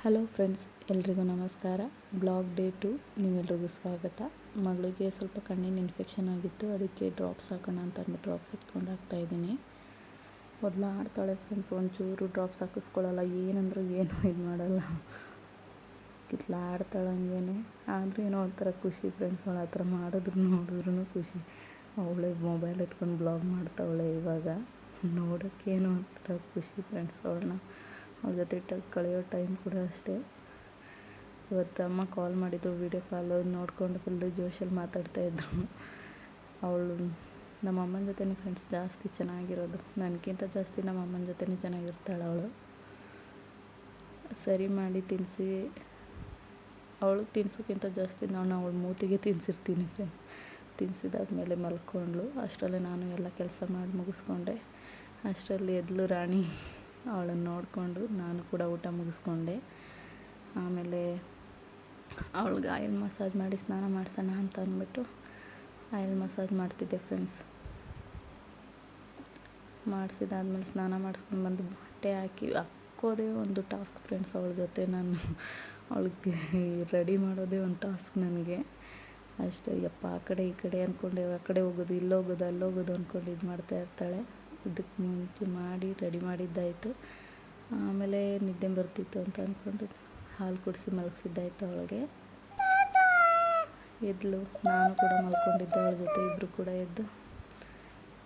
Hello friends, ಎಲ್ರಿಗೂ ನಮಸ್ಕಾರ. Blog day 2 ನಿಮ್ಮೆಲ್ರಿಗೂ ಸ್ವಾಗತ. ಮಗಳಿಗೆ ಸ್ವಲ್ಪ ಕಣ್ಣಿನ ಇನ್ಫೆಕ್ಷನ್ ಆಗಿತ್ತು, ಅದಕ್ಕೆ ಡ್ರಾಪ್ಸ್ ಹಾಕೋಣ ಅಂತ ಅಂದ್ಬಿಟ್ಟು ಡ್ರಾಪ್ಸ್ ಎತ್ಕೊಂಡು ಹಾಕ್ತಾಯಿದ್ದೀನಿ. ಆಡ್ತಾಳೆ ಫ್ರೆಂಡ್ಸ್, ಒಂಚೂರು ಡ್ರಾಪ್ಸ್ ಹಾಕಿಸ್ಕೊಳ್ಳಲ್ಲ, ಏನಂದರೂ ಏನೂ ಇದು ಮಾಡಲ್ಲ, ಕಿತ್ಲಾಡ್ತಾಳೆ ಹಂಗೇನೆ. ಆದರೂ ಏನೋ ಒಂಥರ ಖುಷಿ ಫ್ರೆಂಡ್ಸ್, ಅವಳ ಹತ್ರ ನೋಡಿದ್ರೂ ಖುಷಿ. ಅವಳೇ ಮೊಬೈಲ್ ಎತ್ಕೊಂಡು ಬ್ಲಾಗ್ ಮಾಡ್ತಾವಳೆ. ಇವಾಗ ನೋಡೋಕ್ಕೇನೋ ಒಂಥರ ಖುಷಿ ಫ್ರೆಂಡ್ಸ್. ಅವಳ ಜೊತೆ ಕಳೆಯೋ ಟೈಮ್ ಕೂಡ ಅಷ್ಟೇ. ಇವತ್ತು ಅಮ್ಮ ಕಾಲ್ ಮಾಡಿದ್ರು, ವೀಡಿಯೋ ಕಾಲು ನೋಡಿಕೊಂಡು ಫುಲ್ಲು ಜೋಶಲ್ಲಿ ಮಾತಾಡ್ತಾಯಿದ್ರು. ಅವಳು ನಮ್ಮ ಅಮ್ಮನ ಜೊತೆನೇ ಫ್ರೆಂಡ್ಸ್ ಜಾಸ್ತಿ ಚೆನ್ನಾಗಿರೋದು, ನನಗಿಂತ ಜಾಸ್ತಿ ನಮ್ಮ ಅಮ್ಮನ ಜೊತೆನೇ ಚೆನ್ನಾಗಿರ್ತಾಳೆ ಅವಳು. ಸರಿ ಮಾಡಿ ತಿನ್ನಿಸಿ, ಅವಳು ತಿನ್ಸೋಕ್ಕಿಂತ ಜಾಸ್ತಿ ನಾನು ಅವಳ ಮೂತಿಗೆ ತಿನ್ನಿಸಿರ್ತೀನಿ ಫ್ರೆಂಡ್ಸ್. ತಿನ್ನಿಸಿದಾದ್ಮೇಲೆ ಮಲ್ಕೊಂಡ್ಳು. ಅಷ್ಟರಲ್ಲೇ ನಾನು ಎಲ್ಲ ಕೆಲಸ ಮಾಡಿ ಮುಗಿಸ್ಕೊಂಡೆ. ಅಷ್ಟರಲ್ಲಿ ಎದ್ಲು ರಾಣಿ. ಅವಳನ್ನು ನೋಡಿಕೊಂಡು ನಾನು ಕೂಡ ಊಟ ಮುಗಿಸ್ಕೊಂಡೆ. ಆಮೇಲೆ ಅವಳಿಗೆ ಆಯಿಲ್ ಮಸಾಜ್ ಮಾಡಿ ಸ್ನಾನ ಮಾಡಿಸೋಣ ಅಂತ ಅಂದ್ಬಿಟ್ಟು ಆಯಿಲ್ ಮಸಾಜ್ ಮಾಡ್ತಿದ್ದೆ ಫ್ರೆಂಡ್ಸ್. ಮಾಡಿಸಿದಾದ್ಮೇಲೆ ಸ್ನಾನ ಮಾಡಿಸ್ಕೊಂಡು ಬಂದು ಬಟ್ಟೆ ಹಾಕೋದೇ ಒಂದು ಟಾಸ್ಕ್ ಫ್ರೆಂಡ್ಸ್. ಅವಳ ಜೊತೆ ನಾನು ಅವಳಿಗೆ ರೆಡಿ ಮಾಡೋದೇ ಒಂದು ಟಾಸ್ಕ್ ನನಗೆ. ಅಷ್ಟೇ, ಯಪ್ಪ ಆ ಕಡೆ ಈ ಕಡೆ ಅಂದ್ಕೊಂಡೆ, ಆ ಕಡೆ ಹೋಗೋದು, ಇಲ್ಲೋಗೋದು, ಅಲ್ಲೋಗೋದು ಅಂದ್ಕೊಂಡು ಇದು ಮಾಡ್ತಾ ಇರ್ತಾಳೆ. ಇದಕ್ಕೆ ಮುಂಚೆ ಮಾಡಿ ರೆಡಿ ಮಾಡಿದ್ದಾಯಿತು. ಆಮೇಲೆ ನಿದ್ದೆ ಬರ್ತಿತ್ತು ಅಂತ ಅಂದ್ಕೊಂಡು ಹಾಲು ಕುಡಿಸಿ ಮಲಗಿಸಿದ್ದಾಯಿತು ಅವಳಿಗೆ. ಎದ್ಲು, ನಾನು ಕೂಡ ಮಲ್ಕೊಂಡಿದ್ದೆ ಅವಳ ಜೊತೆ. ಇಬ್ಬರು ಕೂಡ ಎದ್ದು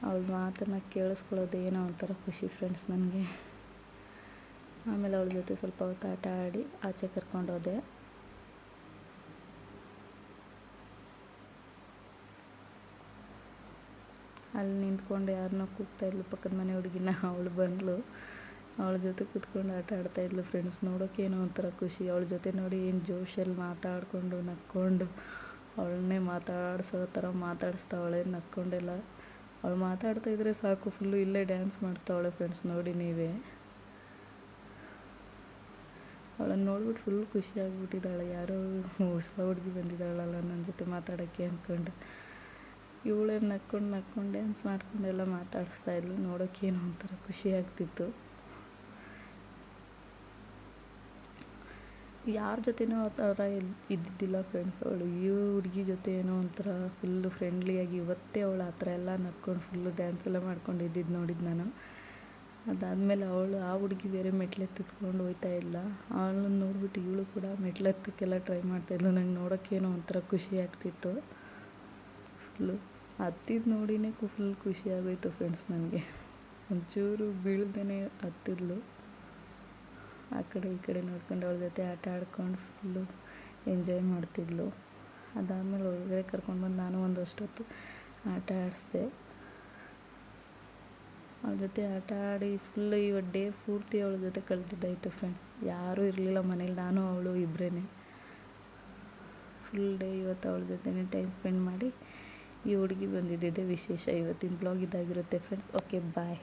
ಅವಳ ಮಾತನ್ನು ಕೇಳಿಸ್ಕೊಳ್ಳೋದು ಏನೋ ಒಂಥರ ಖುಷಿ ಫ್ರೆಂಡ್ಸ್ ನನಗೆ. ಆಮೇಲೆ ಅವಳ ಜೊತೆ ಸ್ವಲ್ಪ ಹೊತ್ತು ಆಟ ಆಡಿ ಆಚೆ ಕರ್ಕೊಂಡೋದೆ. ಅಲ್ಲಿ ನಿಂತ್ಕೊಂಡು ಯಾರನ್ನೋ ಕೂಗ್ತಾಯಿದ್ಲು, ಪಕ್ಕದ ಮನೆ ಹುಡುಗಿನ. ಅವಳು ಬಂದಳು, ಅವಳ ಜೊತೆ ಕೂತ್ಕೊಂಡು ಆಟ ಆಡ್ತಾಯಿದ್ಲು ಫ್ರೆಂಡ್ಸ್. ನೋಡೋಕ್ಕೇನೋ ಒಂಥರ ಖುಷಿ. ಅವಳ ಜೊತೆ ನೋಡಿ ಏನು ಜೋಶಲ್ಲಿ ಮಾತಾಡಿಕೊಂಡು ನಕ್ಕೊಂಡು ಅವಳನ್ನೇ ಮಾತಾಡಿಸೋ ಥರ ಮಾತಾಡಿಸ್ತಾವಳೆ ನಕ್ಕೊಂಡೆಲ್ಲ. ಅವಳು ಮಾತಾಡ್ತಾಯಿದ್ರೆ ಸಾಕು, ಫುಲ್ಲು ಇಲ್ಲೇ ಡ್ಯಾನ್ಸ್ ಮಾಡ್ತಾವಳೆ ಫ್ರೆಂಡ್ಸ್. ನೋಡಿ ನೀವೇ, ಅವಳನ್ನು ನೋಡ್ಬಿಟ್ಟು ಫುಲ್ ಖುಷಿಯಾಗಿಬಿಟ್ಟಿದ್ದಾಳೆ. ಯಾರೋ ಹೊಸ ಹುಡುಗಿ ಬಂದಿದ್ದಾಳಲ್ಲ ನನ್ನ ಜೊತೆ ಮಾತಾಡೋಕ್ಕೆ ಅಂದ್ಕೊಂಡು. ಇವಳೇ ನಕ್ಕೊಂಡು ಡ್ಯಾನ್ಸ್ ಮಾಡ್ಕೊಂಡೆಲ್ಲ ಮಾತಾಡಿಸ್ತಾಯಿದ್ಲು. ನೋಡೋಕ್ಕೇನೋ ಒಂಥರ ಖುಷಿ ಆಗ್ತಿತ್ತು. ಯಾರ ಜೊತೆನೂ ಆ ಥರ ಇದ್ದಿದ್ದಿಲ್ಲ ಫ್ರೆಂಡ್ಸ್. ಅವಳು ಈ ಹುಡುಗಿ ಜೊತೆ ಏನೋ ಒಂಥರ ಫುಲ್ಲು ಫ್ರೆಂಡ್ಲಿಯಾಗಿ, ಇವತ್ತೇ ಅವಳು ಆ ಥರ ಎಲ್ಲ ನಕ್ಕೊಂಡು ಫುಲ್ಲು ಡ್ಯಾನ್ಸ್ ಎಲ್ಲ ಮಾಡ್ಕೊಂಡು ಇದ್ದಿದ್ದು ನೋಡಿದ್ದು ನಾನು. ಅದಾದಮೇಲೆ ಆ ಹುಡುಗಿ ಬೇರೆ ಮೆಟ್ಲೆತ್ತಿತ್ಕೊಂಡು ಹೋಗ್ತಾಯಿಲ್ಲ. ಅವಳನ್ನು ನೋಡಿಬಿಟ್ಟು ಇವಳು ಕೂಡ ಮೆಟ್ಲೆತ್ತಕ್ಕೆಲ್ಲ ಟ್ರೈ ಮಾಡ್ತಾಯಿದ್ಲು. ನಂಗೆ ನೋಡೋಕ್ಕೇನೋ ಒಂಥರ ಖುಷಿ ಆಗ್ತಿತ್ತು. ಫುಲ್ಲು ಹತ್ತಿದ್ದು ನೋಡಿನೇ ಫುಲ್ ಖುಷಿ ಆಗೋಯ್ತು ಫ್ರೆಂಡ್ಸ್ ನನಗೆ. ಒಂಚೂರು ಬೀಳ್ದೇ ಹತ್ತಿದ್ಲು. ಆ ಕಡೆ ಈ ಕಡೆ ನೋಡ್ಕೊಂಡು ಅವಳ ಜೊತೆ ಆಟ ಆಡ್ಕೊಂಡು ಫುಲ್ಲು ಎಂಜಾಯ್ ಮಾಡ್ತಿದ್ಲು. ಅದಾದಮೇಲೆ ಒಳಗಡೆ ಕರ್ಕೊಂಡು ಬಂದು ನಾನು ಒಂದಷ್ಟು ಹೊತ್ತು ಆಟ ಆಡಿಸ್ದೆ. ಅವಳ ಜೊತೆ ಆಟ ಆಡಿ ಫುಲ್ಲು ಇವತ್ತು ಡೇ ಪೂರ್ತಿ ಅವಳ ಜೊತೆ ಕಳೆದಿದ್ದಾಯಿತು ಫ್ರೆಂಡ್ಸ್. ಯಾರೂ ಇರಲಿಲ್ಲ ಮನೇಲಿ, ನಾನು ಅವಳು ಇಬ್ಬರೇ. ಫುಲ್ ಡೇ ಇವತ್ತು ಅವಳ ಜೊತೆನೇ ಟೈಮ್ ಸ್ಪೆಂಡ್ ಮಾಡಿ ಈ ಹುಡುಗಿ ಬಂದಿದ್ದಿದೆ ವಿಶೇಷ. ಇವತ್ತಿನ ಬ್ಲಾಗ್ ಇದಾಗಿರುತ್ತೆ ಫ್ರೆಂಡ್ಸ್. ಓಕೆ, ಬಾಯ್.